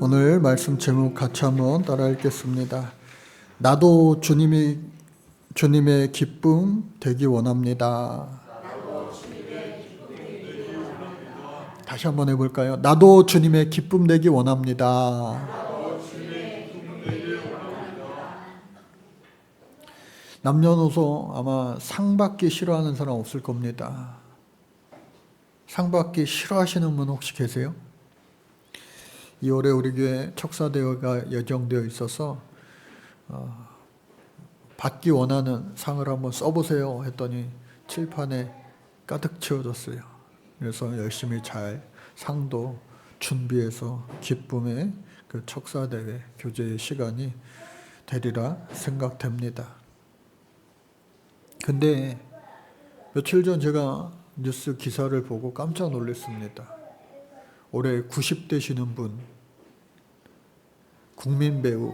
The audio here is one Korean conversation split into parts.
오늘 말씀 제목 같이 한번 따라 읽겠습니다. 나도 주님의 기쁨 되기 원합니다. 다시 한번 해볼까요? 나도 주님의 기쁨 되기 원합니다. 남녀노소 아마 상 받기 싫어하는 사람 없을 겁니다. 상 받기 싫어하시는 분 혹시 계세요? 2월에 우리 교회 척사대회가 예정되어 있어서 받기 원하는 상을 한번 써보세요 했더니 칠판에 가득 채워졌어요. 그래서 열심히 잘 상도 준비해서 기쁨의 그 척사대회 교제의 시간이 되리라 생각됩니다. 근데 며칠 전 제가 뉴스 기사를 보고 깜짝 놀랐습니다. 올해 90 되시는 분, 국민 배우,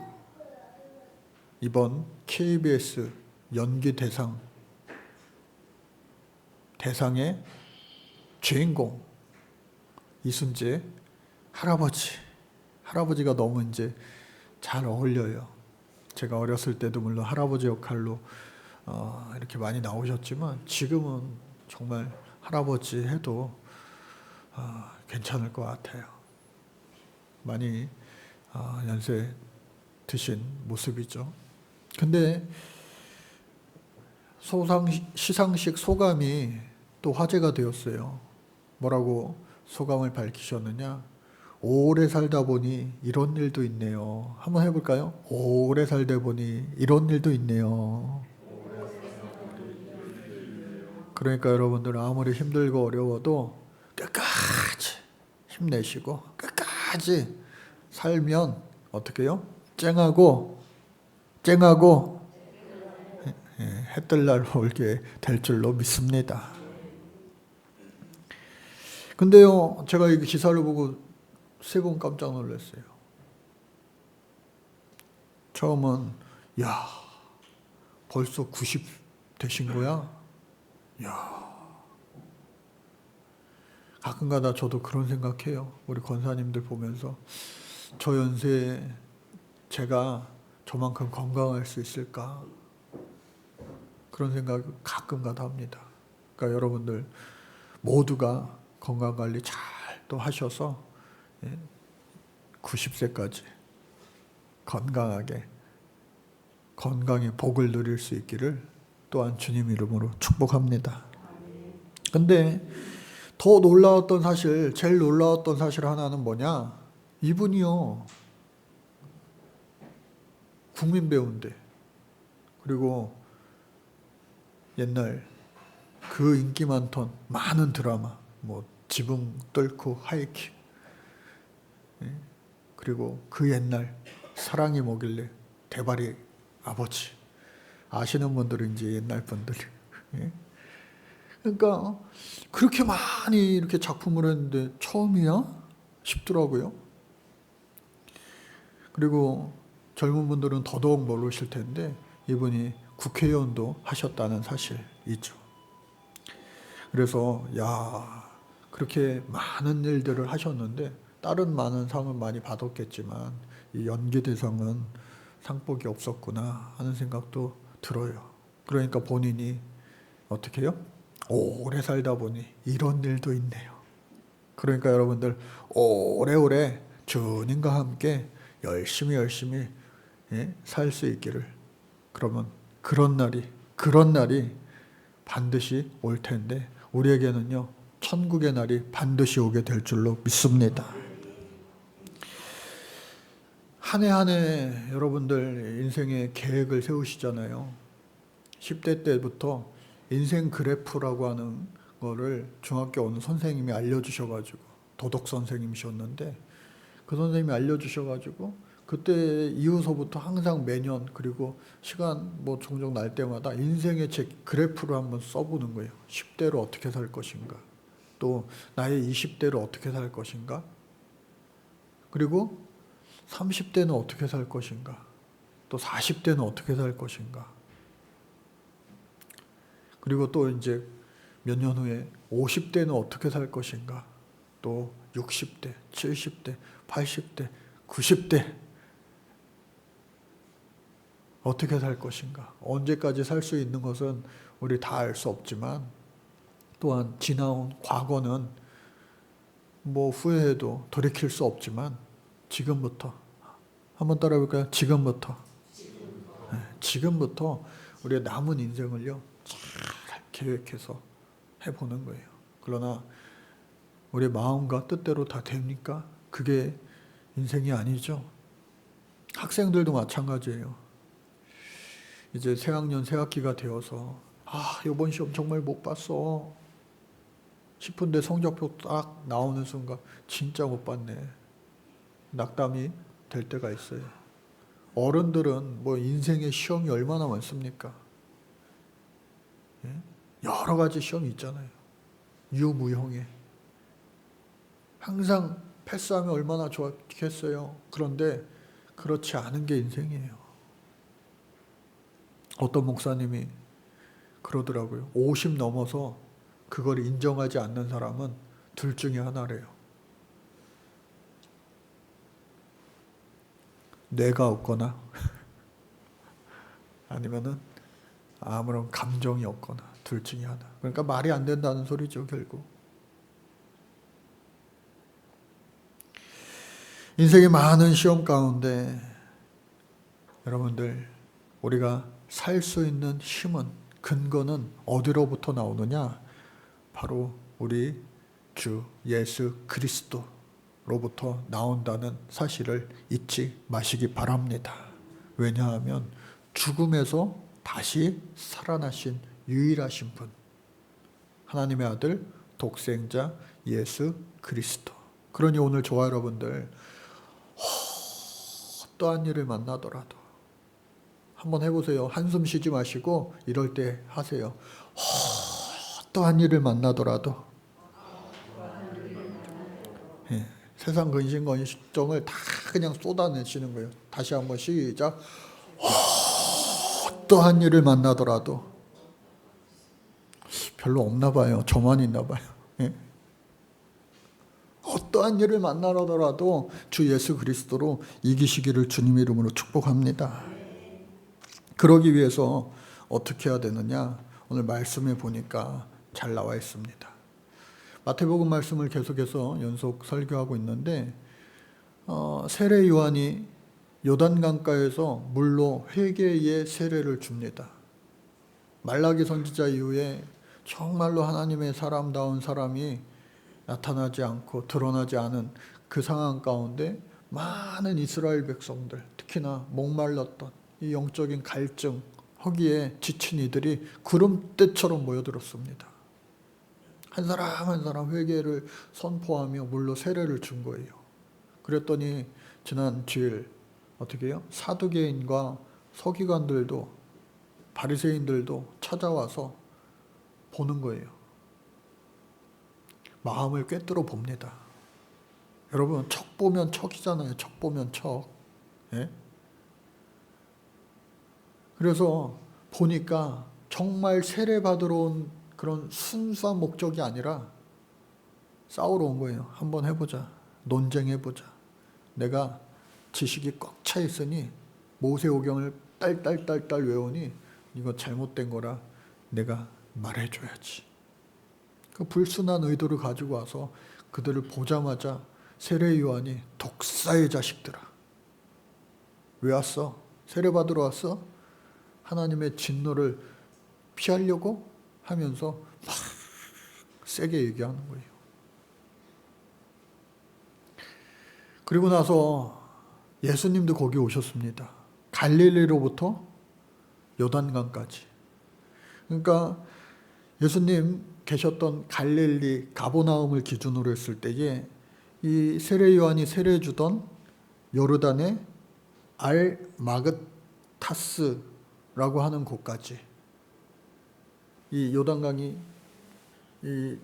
이번 KBS 연기 대상의 주인공 이순재 할아버지가 너무 이제 잘 어울려요. 제가 어렸을 때도 물론 할아버지 역할로 이렇게 많이 나오셨지만 지금은 정말 할아버지 해도 괜찮을 것 같아요. 많이 연세 드신 모습이죠. 근데 시상식 소감이 또 화제가 되었어요. 뭐라고 소감을 밝히셨느냐? 오래 살다 보니 이런 일도 있네요. 한번 해볼까요? 오래 살다 보니 이런 일도 있네요. 그러니까 여러분들 아무리 힘들고 어려워도 끝까지 힘내시고 끝까지 살면 어떻게 해요? 쨍하고 해뜰 날 올게 될 줄로 믿습니다. 근데요, 제가 이 기사를 보고 세 번 깜짝 놀랐어요. 처음은 야, 벌써 90 되신 거야? 야, 가끔가다 저도 그런 생각해요. 우리 권사님들 보면서 저 연세에 제가 저만큼 건강할 수 있을까? 그런 생각 가끔가다 합니다. 그러니까 여러분들 모두가 건강관리 잘 또 하셔서 90세까지 건강의 복을 누릴 수 있기를 또한 주님 이름으로 축복합니다. 근데 제일 놀라웠던 사실 하나는 뭐냐? 이분이요, 국민 배우인데, 그리고 옛날 그 인기 많던 많은 드라마, 뭐 지붕 뚫고 하이킥, 그리고 그 옛날 사랑이 뭐길래 대발이 아버지, 아시는 분들은 이제 옛날 분들. 그러니까 그렇게 많이 이렇게 작품을 했는데 처음이야 싶더라고요. 그리고 젊은 분들은 더더욱 모르실 텐데 이분이 국회의원도 하셨다는 사실이죠. 그래서 그렇게 많은 일들을 하셨는데 다른 많은 상을 많이 받았겠지만 이 연기대상은 상복이 없었구나 하는 생각도 들어요. 그러니까 본인이 어떻게 해요? 오래 살다 보니 이런 일도 있네요. 그러니까 여러분들 오래오래 주님과 함께 열심히 살 수 있기를. 그러면 그런 날이 반드시 올 텐데 우리에게는요, 천국의 날이 반드시 오게 될 줄로 믿습니다. 한 해 한 해 여러분들 인생의 계획을 세우시잖아요. 10대 때부터 인생 그래프라고 하는 거를 중학교 어느 선생님이 알려주셔가지고, 도덕 선생님이셨는데 그 선생님이 알려주셔가지고 그때 이후서부터 항상 매년, 그리고 시간 뭐 종종 날 때마다 인생의 제 그래프를 한번 써보는 거예요. 10대로 어떻게 살 것인가, 또 나의 20대로 어떻게 살 것인가, 그리고 30대는 어떻게 살 것인가, 또 40대는 어떻게 살 것인가, 그리고 또 이제 몇 년 후에 50대는 어떻게 살 것인가, 또 60대, 70대, 80대, 90대 어떻게 살 것인가? 언제까지 살 수 있는 것은 우리 다 알 수 없지만 또한 지나온 과거는 뭐 후회해도 돌이킬 수 없지만 지금부터 한번 따라해볼까요? 지금부터. 네, 지금부터 우리의 남은 인생을요 잘 계획해서 해보는 거예요. 그러나 우리의 마음과 뜻대로 다 됩니까? 그게 인생이 아니죠. 학생들도 마찬가지예요. 이제 새학년 새학기가 되어서 이번 시험 정말 못 봤어 싶은데 성적표 딱 나오는 순간 진짜 못 봤네. 낙담이 될 때가 있어요. 어른들은 뭐 인생의 시험이 얼마나 많습니까? 예? 여러 가지 시험이 있잖아요. 유무형에. 항상 패스하면 얼마나 좋겠어요. 그런데 그렇지 않은 게 인생이에요. 어떤 목사님이 그러더라고요. 50 넘어서 그걸 인정하지 않는 사람은 둘 중에 하나래요. 뇌가 없거나 아니면은 아무런 감정이 없거나 둘 중에 하나. 그러니까 말이 안 된다는 소리죠, 결국. 인생의 많은 시험 가운데 여러분들 우리가 살 수 있는 힘은 근거는 어디로부터 나오느냐? 바로 우리 주 예수 그리스도로부터 나온다는 사실을 잊지 마시기 바랍니다. 왜냐하면 죽음에서 다시 살아나신 유일하신 분, 하나님의 아들 독생자 예수 그리스도. 그러니 오늘 저와 여러분들 어떠한 일을 만나더라도 한번 해보세요. 한숨 쉬지 마시고 이럴 때 하세요. 어떠한 일을 만나더라도 세상 근심 걱정을 다 그냥 쏟아내시는 거예요. 다시 한번 시작. 어떠한 일을 만나더라도. 별로 없나 봐요. 저만 있나 봐요. 어떠한 일을 만나더라도 주 예수 그리스도로 이기시기를 주님 이름으로 축복합니다. 그러기 위해서 어떻게 해야 되느냐? 오늘 말씀에 보니까 잘 나와 있습니다. 마태복음 말씀을 계속해서 연속 설교하고 있는데 세례 요한이 요단강가에서 물로 회개의 세례를 줍니다. 말라기 선지자 이후에 정말로 하나님의 사람다운 사람이 나타나지 않고 드러나지 않은 그 상황 가운데 많은 이스라엘 백성들, 특히나 목말랐던 이 영적인 갈증, 허기에 지친 이들이 구름대처럼 모여들었습니다. 한 사람 한 사람 회개를 선포하며 물로 세례를 준 거예요. 그랬더니 지난 주일 어떻게 해요? 사두개인과 서기관들도 바리새인들도 찾아와서 보는 거예요. 마음을 꿰뚫어 봅니다. 여러분 척 보면 척이잖아요. 척 보면 척. 예? 그래서 보니까 정말 세례받으러 온 그런 순수한 목적이 아니라 싸우러 온 거예요. 한번 해보자. 논쟁해보자. 내가 지식이 꽉 차 있으니 모세오경을 딸딸딸딸 외우니 이거 잘못된 거라 내가 말해줘야지. 그 불순한 의도를 가지고 와서 그들을 보자마자 세례 요한이 독사의 자식들아. 왜 왔어? 세례받으러 왔어? 하나님의 진노를 피하려고 하면서 막 세게 얘기하는 거예요. 그리고 나서 예수님도 거기 오셨습니다. 갈릴리로부터 요단강까지. 그러니까 예수님 계셨던 갈릴리 가버나움을 기준으로 했을 때에 이 세례 요한이 세례 주던 요르단의 알마그타스라고 하는 곳까지, 이 요단강이 이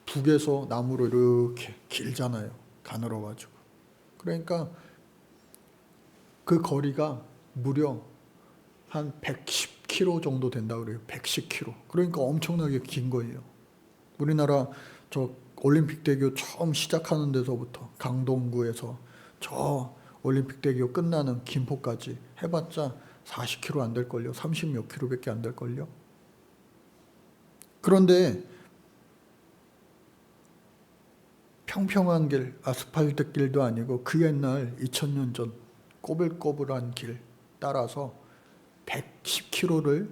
북에서 남으로 이렇게 길잖아요. 가늘어가지고. 그러니까 그 거리가 무려 한 110km 정도 된다 그래요. 110km. 그러니까 엄청나게 긴 거예요. 우리나라 저 올림픽대교 처음 시작하는 데서부터 강동구에서 저 올림픽 대교 끝나는 김포까지 해봤자 40km 안 될걸요. 30 몇 킬로밖에 안 될걸요. 그런데 평평한 길, 아스팔트 길도 아니고 그 옛날 2000년 전 꼬불꼬불한 길 따라서 110km를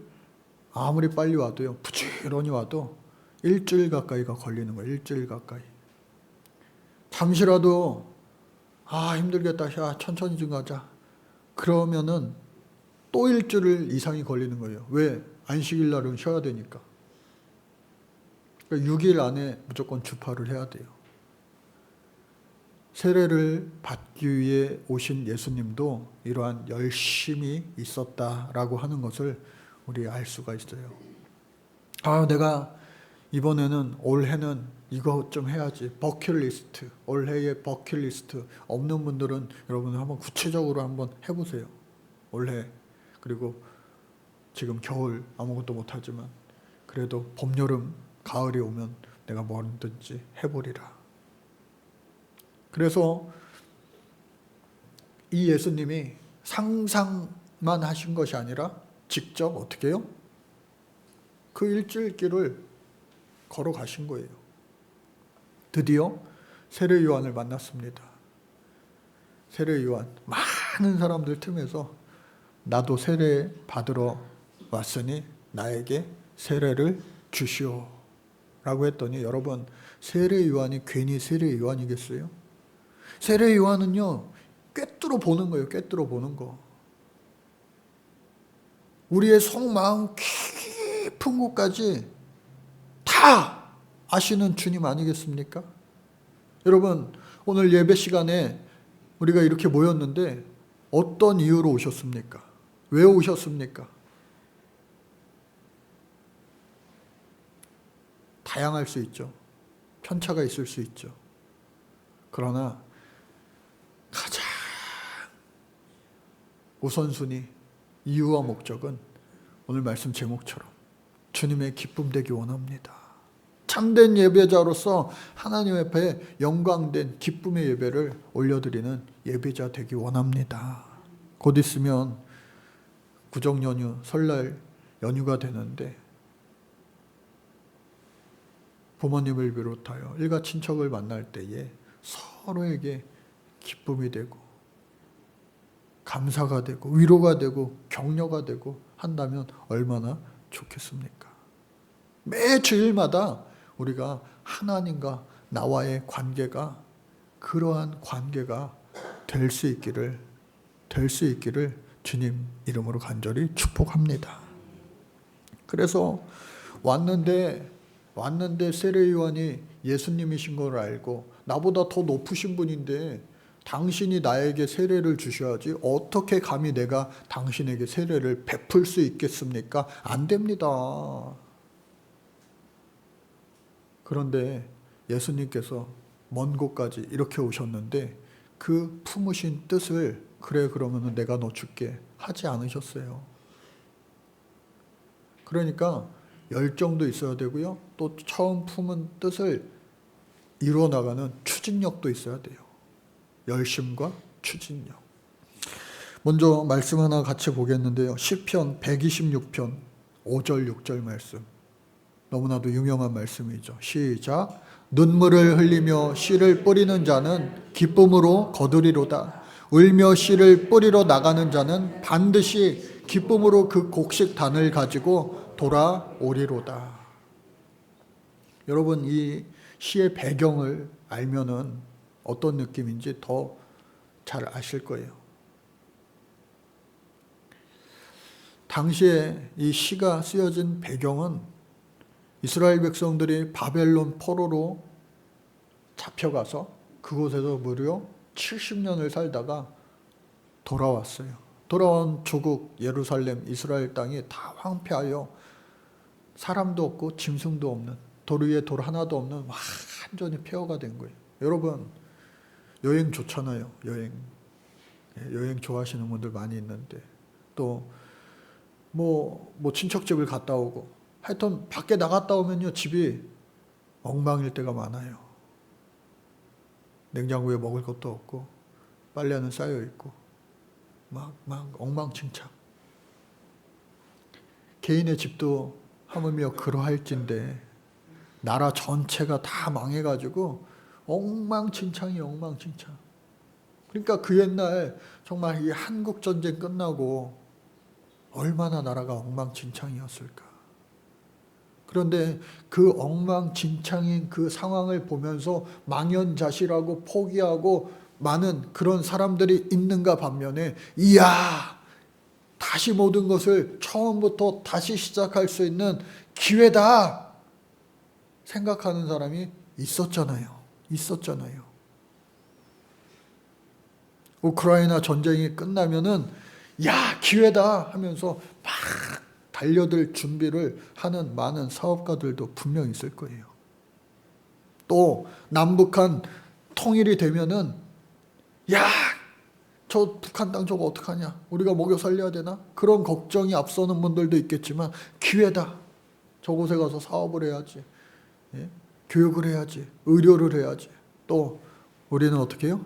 아무리 빨리 와도요, 부지런히 와도 일주일 가까이가 걸리는 거예요. 일주일 가까이. 잠시라도 힘들겠다. 야, 천천히 좀 가자. 그러면은 또 일주일 이상이 걸리는 거예요. 왜? 안식일 날은 쉬어야 되니까. 그러니까 6일 안에 무조건 주파를 해야 돼요. 세례를 받기 위해 오신 예수님도 이러한 열심이 있었다라고 하는 것을 우리 알 수가 있어요. 내가 이번에는 올해는 이거 좀 해야지. 버킷리스트. 올해의 버킷리스트. 없는 분들은 여러분 한번 구체적으로 한번 해보세요. 올해. 그리고 지금 겨울 아무것도 못하지만 그래도 봄, 여름, 가을이 오면 내가 뭐든지 해보리라. 그래서 이 예수님이 상상만 하신 것이 아니라 직접 어떻게 해요? 그 일주일 길을 걸어가신 거예요. 드디어 세례 요한을 만났습니다. 세례 요한, 많은 사람들 틈에서 나도 세례 받으러 왔으니 나에게 세례를 주시오 라고 했더니, 여러분, 세례 요한이 괜히 세례 요한이겠어요? 세례 요한은요, 꿰뚫어 보는 거예요. 꿰뚫어 보는 거. 우리의 속마음 깊은 곳까지 다 아시는 주님 아니겠습니까? 여러분, 오늘 예배 시간에 우리가 이렇게 모였는데 어떤 이유로 오셨습니까? 왜 오셨습니까? 다양할 수 있죠. 편차가 있을 수 있죠. 그러나 가장 우선순위, 이유와 목적은 오늘 말씀 제목처럼 주님의 기쁨 되기 원합니다. 참된 예배자로서 하나님 앞에 영광된 기쁨의 예배를 올려드리는 예배자 되기 원합니다. 곧 있으면 구정연휴, 설날 연휴가 되는데 부모님을 비롯하여 일가 친척을 만날 때에 서로에게 기쁨이 되고 감사가 되고 위로가 되고 격려가 되고 한다면 얼마나 좋겠습니까? 매 주일마다 우리가 하나님과 나와의 관계가 그러한 관계가 될 수 있기를 주님 이름으로 간절히 축복합니다. 그래서 왔는데 세례 요한이 예수님이신 걸 알고, 나보다 더 높으신 분인데 당신이 나에게 세례를 주셔야지 어떻게 감히 내가 당신에게 세례를 베풀 수 있겠습니까? 안 됩니다. 그런데 예수님께서 먼 곳까지 이렇게 오셨는데 그 품으신 뜻을 그래 그러면 내가 너 줄게 하지 않으셨어요. 그러니까 열정도 있어야 되고요. 또 처음 품은 뜻을 이루어 나가는 추진력도 있어야 돼요. 열심과 추진력. 먼저 말씀 하나 같이 보겠는데요. 시편 126편 5절 6절 말씀. 너무나도 유명한 말씀이죠. 시작. 눈물을 흘리며 씨를 뿌리는 자는 기쁨으로 거두리로다. 울며 씨를 뿌리러 나가는 자는 반드시 기쁨으로 그 곡식단을 가지고 돌아오리로다. 여러분, 이 시의 배경을 알면은 어떤 느낌인지 더 잘 아실 거예요. 당시에 이 시가 쓰여진 배경은 이스라엘 백성들이 바벨론 포로로 잡혀가서 그곳에서 무려 70년을 살다가 돌아왔어요. 돌아온 조국 예루살렘 이스라엘 땅이 다 황폐하여 사람도 없고 짐승도 없는, 돌 위에 돌 하나도 없는 완전히 폐허가 된 거예요. 여러분, 여행 좋잖아요. 여행 좋아하시는 분들 많이 있는데, 또 뭐 친척집을 갔다 오고, 하여튼 밖에 나갔다 오면요, 집이 엉망일 때가 많아요. 냉장고에 먹을 것도 없고 빨래는 쌓여 있고 막 엉망진창. 개인의 집도 하물며 그러할진데 나라 전체가 다 망해가지고 엉망진창이 엉망진창. 그러니까 그 옛날 정말 이 한국 전쟁 끝나고 얼마나 나라가 엉망진창이었을까. 그런데 그 엉망진창인 그 상황을 보면서 망연자실하고 포기하고 많은 그런 사람들이 있는가 반면에, 이야, 다시 모든 것을 처음부터 다시 시작할 수 있는 기회다 생각하는 사람이 있었잖아요. 우크라이나 전쟁이 끝나면은 야, 기회다 하면서 막 달려들 준비를 하는 많은 사업가들도 분명 있을 거예요. 또 남북한 통일이 되면은 야, 저 북한 땅 저거 어떡하냐, 우리가 먹여 살려야 되나, 그런 걱정이 앞서는 분들도 있겠지만 기회다. 저곳에 가서 사업을 해야지, 예? 교육을 해야지, 의료를 해야지, 또 우리는 어떻게 해요?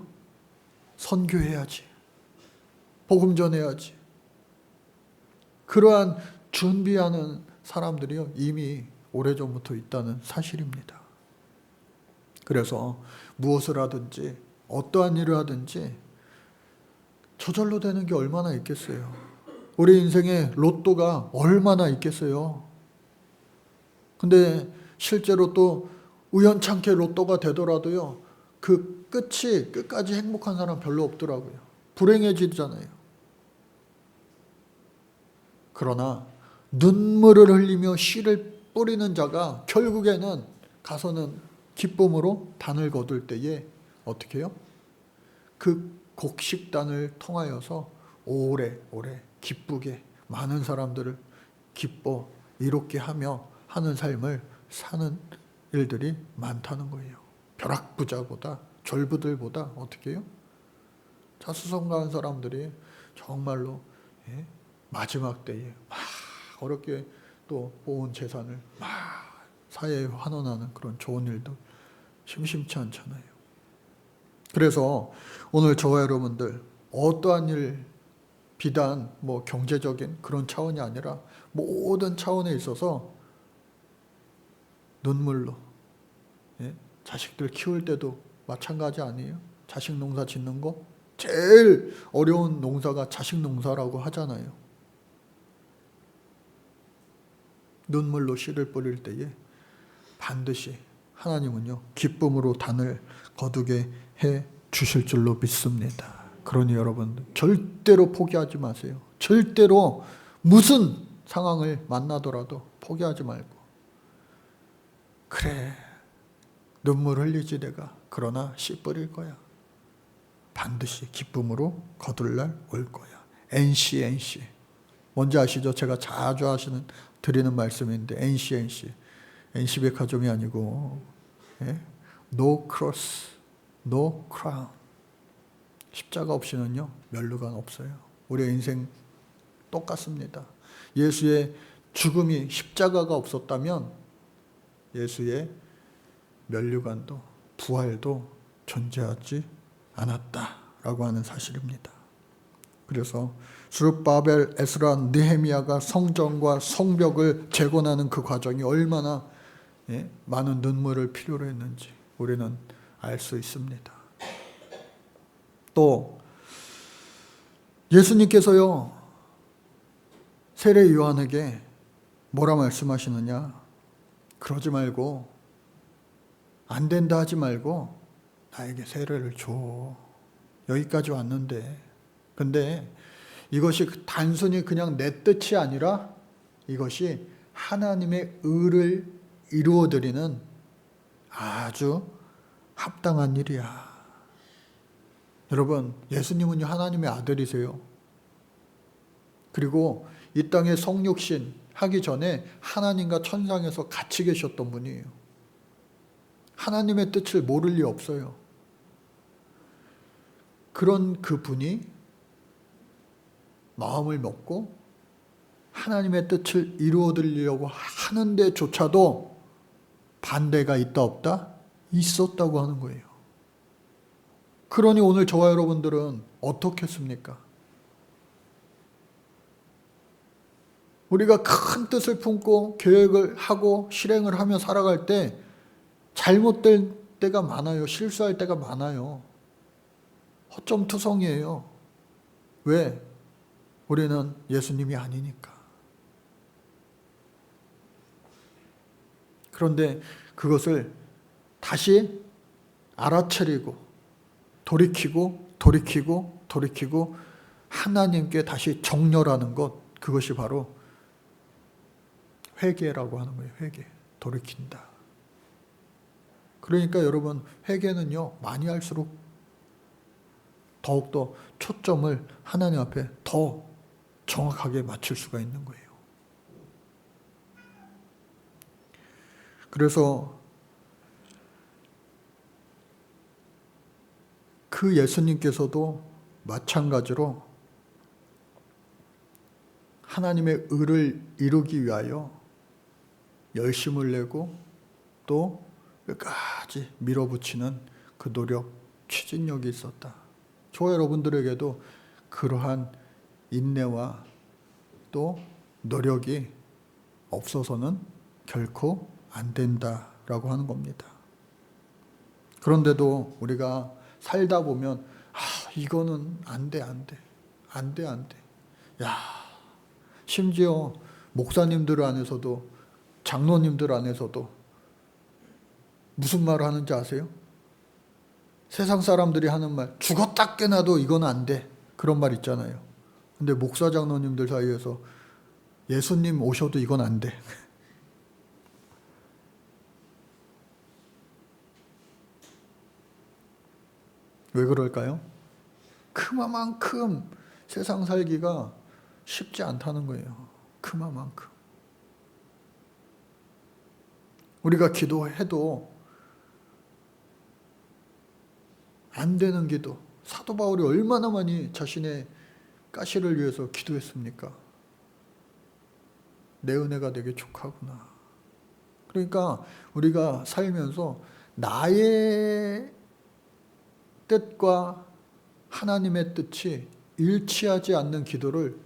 선교해야지, 복음 전해야지. 그러한 준비하는 사람들이요, 이미 오래전부터 있다는 사실입니다. 그래서 무엇을 하든지 어떠한 일을 하든지 저절로 되는 게 얼마나 있겠어요. 우리 인생에 로또가 얼마나 있겠어요. 근데 실제로 또 우연찮게 로또가 되더라도요, 그 끝까지 행복한 사람 별로 없더라고요. 불행해지잖아요. 그러나 눈물을 흘리며 씨를 뿌리는 자가 결국에는 가서는 기쁨으로 단을 거둘 때에 어떻게 해요? 그 곡식단을 통하여서 오래오래 기쁘게 많은 사람들을 기뻐 이롭게 하며 하는 삶을 사는 일들이 많다는 거예요. 벼락부자보다, 졸부들보다 어떻게 해요? 자수성가한 사람들이 정말로 마지막 때에 막 어렵게 또 모은 재산을 막 사회에 환원하는 그런 좋은 일도 심심치 않잖아요. 그래서 오늘 저와 여러분들 어떠한 일, 비단 뭐 경제적인 그런 차원이 아니라 모든 차원에 있어서 눈물로, 자식들 키울 때도 마찬가지 아니에요? 자식 농사 짓는 거 제일 어려운 농사가 자식 농사라고 하잖아요. 눈물로 씨를 뿌릴 때에 반드시 하나님은요, 기쁨으로 단을 거두게 해 주실 줄로 믿습니다. 그러니 여러분 절대로 포기하지 마세요. 절대로 무슨 상황을 만나더라도 포기하지 말고, 그래, 눈물 흘리지 내가, 그러나 씨 뿌릴 거야. 반드시 기쁨으로 거둘 날 올 거야. NC. 뭔지 아시죠? 제가 자주 드리는 말씀인데, NC. NC백화점이 아니고, No cross, no crown. 십자가 없이는요, 면류관 없어요. 우리의 인생 똑같습니다. 예수의 죽음이, 십자가가 없었다면 예수의 면류관도 부활도 존재하지 않았다라고 하는 사실입니다. 그래서 스룹바벨, 에스라, 느헤미야가 성전과 성벽을 재건하는 그 과정이 얼마나 많은 눈물을 필요로 했는지 우리는 알 수 있습니다. 또 예수님께서요, 세례 요한에게 뭐라 말씀하시느냐? 그러지 말고, 안 된다 하지 말고 나에게 세례를 줘. 여기까지 왔는데. 근데 이것이 단순히 그냥 내 뜻이 아니라 이것이 하나님의 의를 이루어드리는 아주 합당한 일이야. 여러분, 예수님은요, 하나님의 아들이세요. 그리고 이 땅에 성육신 하기 전에 하나님과 천상에서 같이 계셨던 분이에요. 하나님의 뜻을 모를 리 없어요. 그런 그분이 마음을 먹고 하나님의 뜻을 이루어드리려고 하는데조차도 반대가 있다 없다? 있었다고 하는 거예요. 그러니 오늘 저와 여러분들은 어떻겠습니까? 우리가 큰 뜻을 품고 계획을 하고 실행을 하며 살아갈 때 잘못될 때가 많아요. 실수할 때가 많아요. 허점투성이에요. 왜? 우리는 예수님이 아니니까. 그런데 그것을 다시 알아차리고 돌이키고 하나님께 다시 정렬하는 것, 그것이 바로 회개라고 하는 거예요. 회개. 돌이킨다. 그러니까 여러분, 회개는요, 많이 할수록 더욱더 초점을 하나님 앞에 더 정확하게 맞출 수가 있는 거예요. 그래서 그 예수님께서도 마찬가지로 하나님의 의를 이루기 위하여 열심을 내고 또 끝까지 밀어붙이는 그 노력, 추진력이 있었다. 저와 여러분들에게도 그러한 인내와 또 노력이 없어서는 결코 안 된다라고 하는 겁니다. 그런데도 우리가 살다 보면 이거는 안 돼. 야, 심지어 목사님들 안에서도 장로님들 안에서도 무슨 말을 하는지 아세요? 세상 사람들이 하는 말, 죽었다 깨나도 이건 안 돼. 그런 말 있잖아요. 근데 목사 장로님들 사이에서 예수님 오셔도 이건 안 돼. 왜 그럴까요? 그만큼 세상 살기가 쉽지 않다는 거예요. 그만큼. 우리가 기도해도 안 되는 기도. 사도 바울이 얼마나 많이 자신의 가시를 위해서 기도했습니까? 내 은혜가 되게 족하구나. 그러니까 우리가 살면서 나의 뜻과 하나님의 뜻이 일치하지 않는 기도를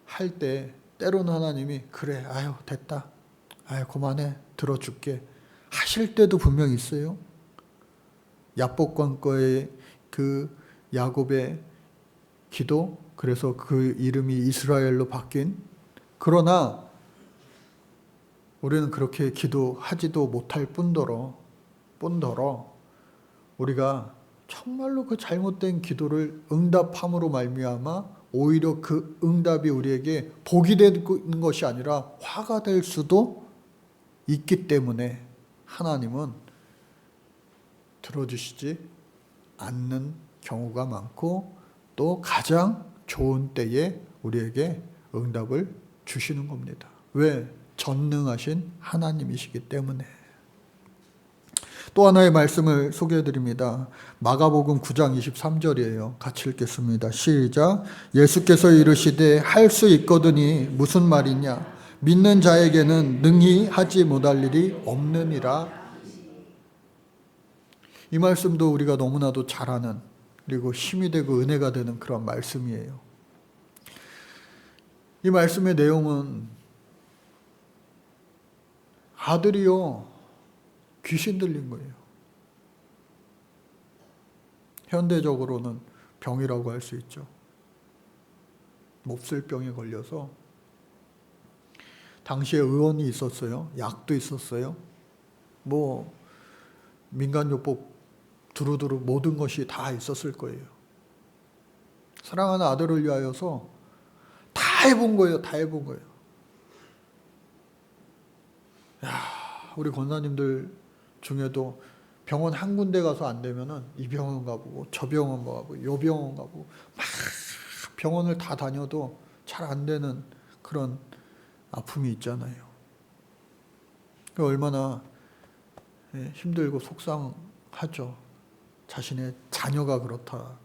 할 때 때로는 하나님이 그래, 아유 됐다, 아유 그만해, 들어줄게 하실 때도 분명히 있어요. 야복강가의 그 야곱의 기도, 그래서 그 이름이 이스라엘로 바뀐, 그러나 우리는 그렇게 기도하지도 못할 뿐더러 우리가 정말로 그 잘못된 기도를 응답함으로 말미암아 오히려 그 응답이 우리에게 복이 되는 것이 아니라 화가 될 수도 있기 때문에 하나님은 들어주시지 않는 경우가 많고 또 가장 좋은 때에 우리에게 응답을 주시는 겁니다. 왜? 전능하신 하나님이시기 때문에. 또 하나의 말씀을 소개해 드립니다. 마가복음 9장 23절이에요. 같이 읽겠습니다. 시작. 예수께서 이르시되 할 수 있거든이 무슨 말이냐? 믿는 자에게는 능히 하지 못할 일이 없느니라. 이 말씀도 우리가 너무나도 잘 아는, 그리고 힘이 되고 은혜가 되는 그런 말씀이에요. 이 말씀의 내용은 아들이요 귀신 들린 거예요. 현대적으로는 병이라고 할 수 있죠. 몹쓸병에 걸려서 당시에 의원이 있었어요. 약도 있었어요. 뭐 민간요법 두루두루 모든 것이 다 있었을 거예요. 사랑하는 아들을 위하여서 다 해본 거예요. 야, 우리 권사님들 중에도 병원 한 군데 가서 안 되면은 이 병원 가보고 저 병원 가보고 요 병원 가보고 막 병원을 다 다녀도 잘 안 되는 그런 아픔이 있잖아요. 얼마나 힘들고 속상하죠. 자신의 자녀가 그렇다,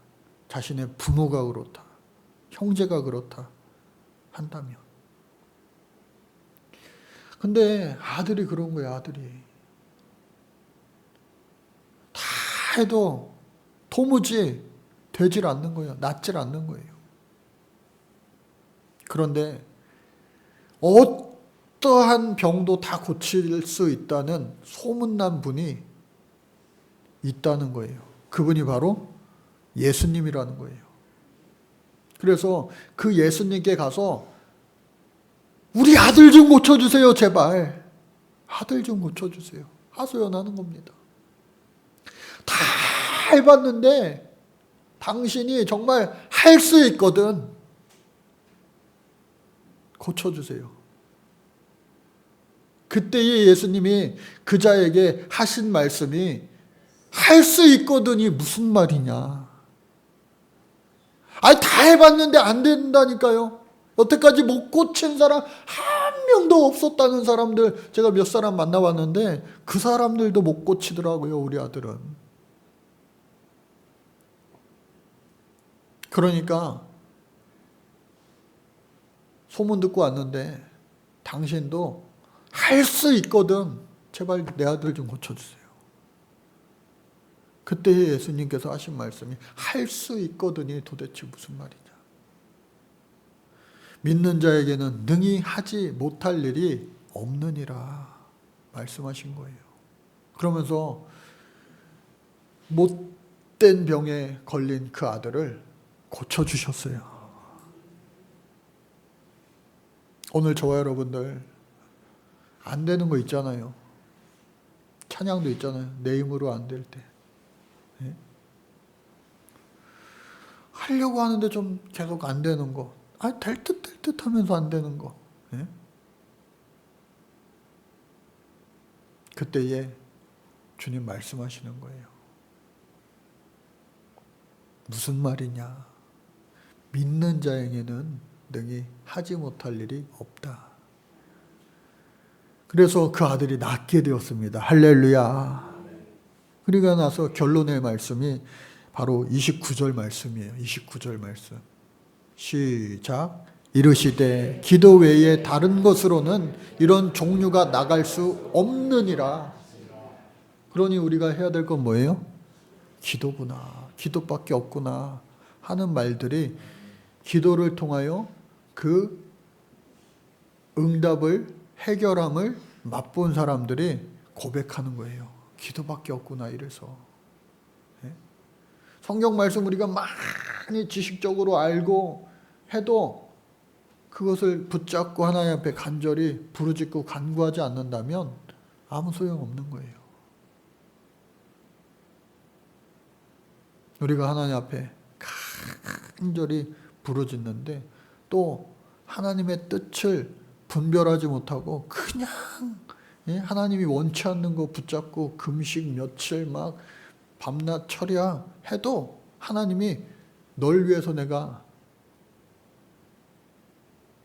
자신의 부모가 그렇다, 형제가 그렇다 한다면. 근데 아들이 그런 거야. 아들이 다 해도 도무지 되질 않는 거예요. 낫질 않는 거예요. 그런데 어떠한 병도 다 고칠 수 있다는 소문난 분이 있다는 거예요. 그분이 바로 예수님이라는 거예요. 그래서 그 예수님께 가서 우리 아들 좀 고쳐주세요, 제발. 아들 좀 고쳐주세요. 하소연하는 겁니다. 다 해봤는데 당신이 정말 할 수 있거든. 고쳐주세요. 그때의 예수님이 그 자에게 하신 말씀이 할 수 있거든이 무슨 말이냐. 아니 다 해봤는데 안 된다니까요. 여태까지 못 고친 사람 한 명도 없었다는 사람들 제가 몇 사람 만나봤는데 그 사람들도 못 고치더라고요. 우리 아들은. 그러니까 소문 듣고 왔는데 당신도 할 수 있거든. 제발 내 아들 좀 고쳐주세요. 그때 예수님께서 하신 말씀이 할 수 있거든이 도대체 무슨 말이냐. 믿는 자에게는 능히 하지 못할 일이 없느니라 말씀하신 거예요. 그러면서 못된 병에 걸린 그 아들을 고쳐주셨어요. 오늘 저와 여러분들 안 되는 거 있잖아요. 찬양도 있잖아요. 내 힘으로 안 될 때. 예? 하려고 하는데 좀 계속 안 되는 거. 될 듯 하면서 안 되는 거. 예? 그때에 주님 말씀하시는 거예요. 무슨 말이냐. 믿는 자에게는 능히 하지 못할 일이 없다. 그래서 그 아들이 낫게 되었습니다. 할렐루야. 그러고 나서 결론의 말씀이 바로 29절 말씀이에요. 29절 말씀. 시작. 이르시되 기도 외에 다른 것으로는 이런 종류가 나갈 수 없느니라. 그러니 우리가 해야 될 건 뭐예요? 기도구나. 기도밖에 없구나 하는 말들이 기도를 통하여 그 응답을 해결함을 맛본 사람들이 고백하는 거예요. 기도밖에 없구나 이래서. 성경 말씀 우리가 많이 지식적으로 알고 해도 그것을 붙잡고 하나님 앞에 간절히 부르짖고 간구하지 않는다면 아무 소용없는 거예요. 우리가 하나님 앞에 간절히 부르짖는데 또 하나님의 뜻을 분별하지 못하고 그냥 하나님이 원치 않는 거 붙잡고 금식 며칠 막 밤낮 철야 해도 하나님이 널 위해서 내가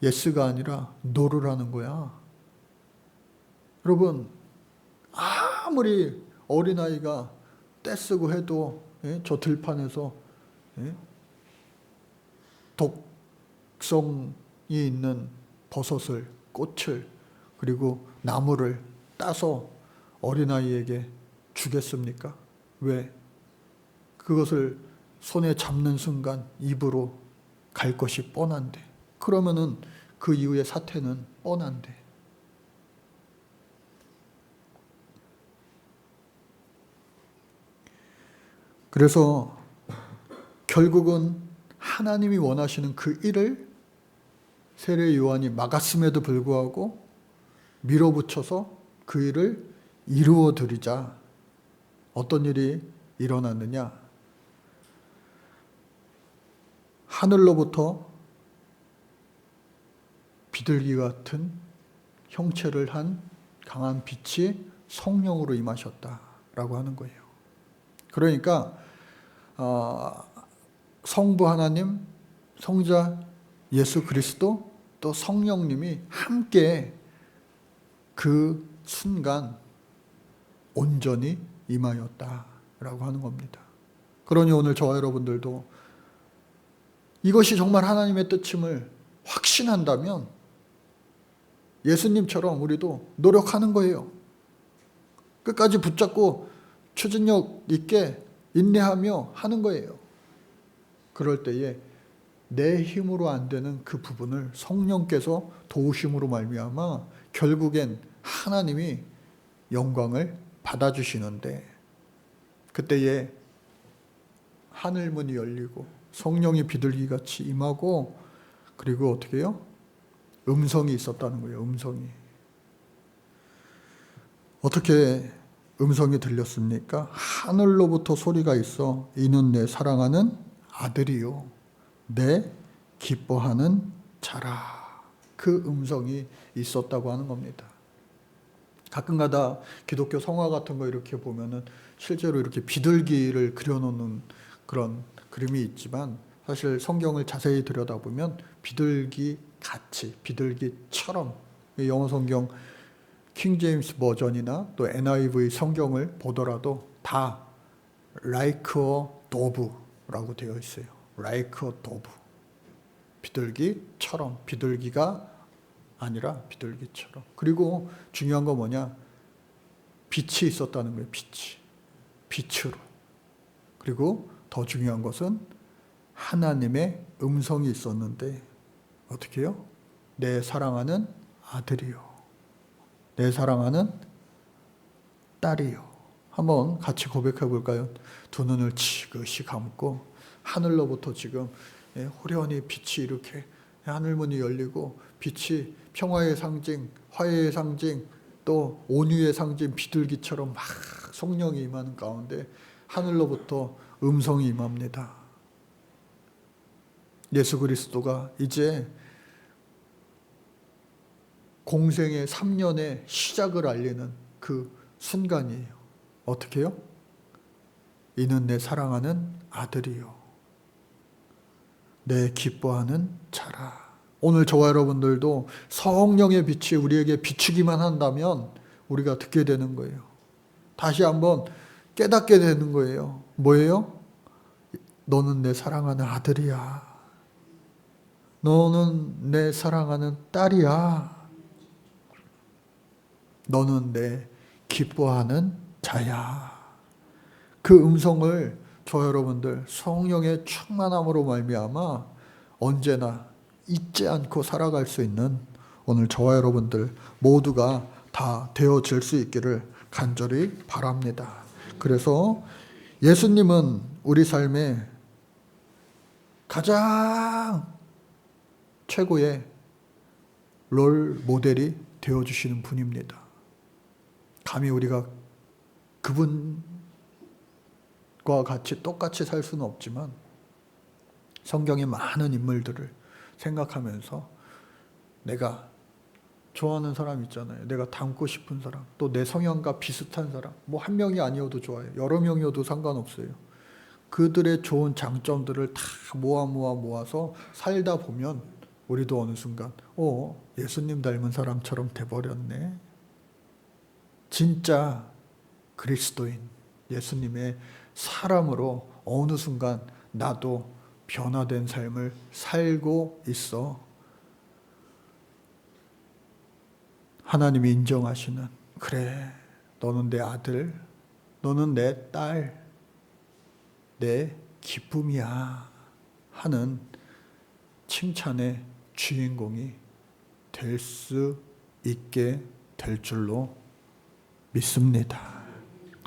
예스가 아니라 노를 하는 거야. 여러분 아무리 어린아이가 떼쓰고 해도 저 들판에서 독성이 있는 버섯을, 꽃을 그리고 나무를 따서 어린아이에게 주겠습니까? 왜? 그것을 손에 잡는 순간 입으로 갈 것이 뻔한데. 그러면은 그 이후의 사태는 뻔한데. 그래서 결국은 하나님이 원하시는 그 일을 세례 요한이 막았음에도 불구하고 밀어붙여서 그 일을 이루어 드리자. 어떤 일이 일어났느냐? 하늘로부터 비둘기 같은 형체를 한 강한 빛이 성령으로 임하셨다라고 하는 거예요. 그러니까 성부 하나님, 성자 예수 그리스도 또 성령님이 함께 그 순간 온전히 임하였다라고 하는 겁니다. 그러니 오늘 저와 여러분들도 이것이 정말 하나님의 뜻임을 확신한다면 예수님처럼 우리도 노력하는 거예요. 끝까지 붙잡고 추진력 있게 인내하며 하는 거예요. 그럴 때에 내 힘으로 안 되는 그 부분을 성령께서 도우심으로 말미암아 결국엔 하나님이 영광을 받아주시는데, 그때에 하늘문이 열리고 성령이 비둘기같이 임하고, 그리고 어떻게 해요? 음성이 있었다는 거예요. 음성이. 어떻게 음성이 들렸습니까? 하늘로부터 소리가 있어 이는 내 사랑하는 아들이요 내 기뻐하는 자라. 그 음성이 있었다고 하는 겁니다. 가끔가다 기독교 성화 같은 거 이렇게 보면은 실제로 이렇게 비둘기를 그려놓는 그런 그림이 있지만, 사실 성경을 자세히 들여다보면 비둘기 같이, 비둘기처럼, 영어 성경 킹 제임스 버전이나 또 NIV 성경을 보더라도 다 like a dove라고 되어 있어요. like a dove. 비둘기처럼, 비둘기가 아니라 비둘기처럼. 그리고 중요한 건 뭐냐? 빛이 있었다는 거예요. 빛으로. 그리고 더 중요한 것은 하나님의 음성이 있었는데 어떻게 해요? 내 사랑하는 아들이요 내 사랑하는 딸이요. 한번 같이 고백해 볼까요? 두 눈을 지그시 감고 하늘로부터 지금 호련히 빛이 이렇게 하늘문이 열리고, 빛이 평화의 상징, 화해의 상징, 또 온유의 상징 비둘기처럼 막 성령이 임하는 가운데 하늘로부터 음성이 임합니다. 예수 그리스도가 이제 공생의 3년의 시작을 알리는 그 순간이에요. 어떻게 해요? 이는 내 사랑하는 아들이요 내 기뻐하는 자라. 오늘 저와 여러분들도 성령의 빛이 우리에게 비추기만 한다면 우리가 듣게 되는 거예요. 다시 한번 깨닫게 되는 거예요. 뭐예요? 너는 내 사랑하는 아들이야. 너는 내 사랑하는 딸이야. 너는 내 기뻐하는 자야. 그 음성을 저 여러분들 성령의 충만함으로 말미암아 언제나 잊지 않고 살아갈 수 있는 오늘 저와 여러분들 모두가 다 되어질 수 있기를 간절히 바랍니다. 그래서 예수님은 우리 삶의 가장 최고의 롤 모델이 되어주시는 분입니다. 감히 우리가 그분과 같이 똑같이 살 수는 없지만 성경의 많은 인물들을 생각하면서 내가 좋아하는 사람 있잖아요. 내가 닮고 싶은 사람, 또 내 성향과 비슷한 사람, 뭐 한 명이 아니어도 좋아요. 여러 명이어도 상관없어요. 그들의 좋은 장점들을 다 모아서 살다 보면 우리도 어느 순간 예수님 닮은 사람처럼 돼버렸네. 진짜 그리스도인 예수님의 사람으로 어느 순간 나도 변화된 삶을 살고 있어. 하나님이 인정하시는, 그래, 너는 내 아들, 너는 내 딸, 내 기쁨이야 하는 칭찬의 주인공이 될 수 있게 될 줄로 믿습니다.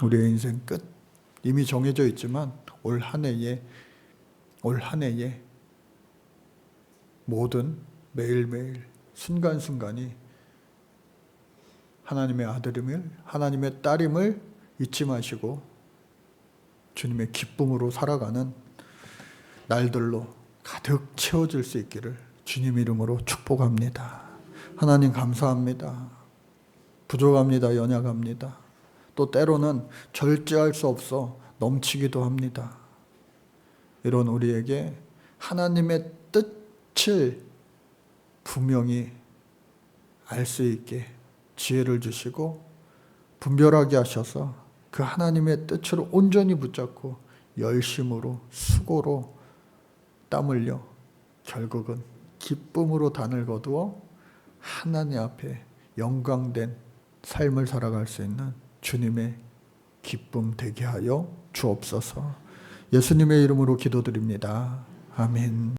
우리의 인생 끝 이미 정해져 있지만 올 한 해에 모든 매일매일 순간순간이 하나님의 아들임을, 하나님의 딸임을 잊지 마시고 주님의 기쁨으로 살아가는 날들로 가득 채워질 수 있기를 주님 이름으로 축복합니다. 하나님 감사합니다. 부족합니다. 연약합니다. 또 때로는 절제할 수 없어 넘치기도 합니다. 이런 우리에게 하나님의 뜻을 분명히 알 수 있게 지혜를 주시고 분별하게 하셔서 그 하나님의 뜻을 온전히 붙잡고 열심으로 수고로 땀 흘려 결국은 기쁨으로 단을 거두어 하나님 앞에 영광된 삶을 살아갈 수 있는 주님의 기쁨 되게 하여 주옵소서. 예수님의 이름으로 기도드립니다. 아멘.